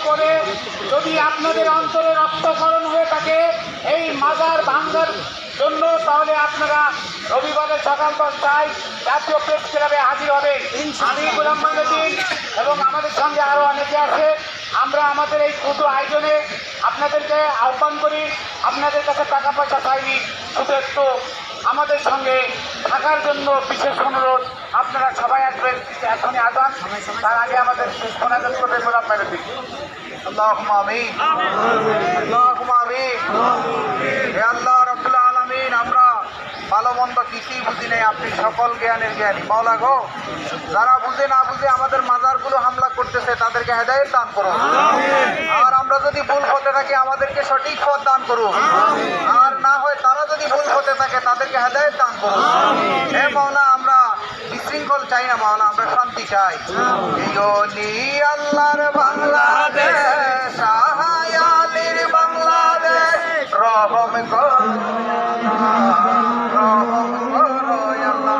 পরে যদি আপনাদের অন্তরে রক্তক্ষরণ হয়ে থাকে এই মাজার ভাঙ্গার জন্য, তাহলে আপনারা রবিবারের সকাল 10টায় জাতীয় প্রেস ক্লাবে হাজির হবেন। আমি গোলাম মঈনুদ্দিন এবং আমাদের সঙ্গে আরও অনেকে আছে। আমরা আমাদের এই ক্ষুদ্র আয়োজনে আপনাদেরকে আহ্বান করি, আপনাদের কাছে টাকা পয়সা চাইনি, শুধু একটু আমাদের সঙ্গে থাকার জন্য বিশেষ অনুরোধ। আপনারা সবাই আসবেন। এখনই আজান, তার আগে আমাদের মোনাজাত করবে গোলাম মঈনুদ্দিন। আল্লাহুম্মা আমিন, আল্লাহুম্মা আমিন। হে আল্লাহ রাব্বুল আলামিন, আমরা ভালো মন্দ কিছুই বুঝি নাই, আপনি সকল জ্ঞানের জ্ঞানী। মাওলা গো, যারা বুঝে না বুঝে আমাদের মাজারগুলো হামলা করতেছে তাদেরকে হেদায়েত দান করুন। আর আমরা যদি ভুল হতে থাকি আমাদেরকে সঠিক পথ দান করুন। আর না হয় তারা যদি ভুল হতে থাকে তাদেরকে হেদায়েত দান করুন। হে মাওলা, আমরা বিশৃঙ্খল চাই না মাওলা, আমরা শান্তি চাই। এই আল্লাহর বাংলাদেশ, শাহায়ালির বাংলাদেশ, রহম করো, রহম করো আল্লাহ।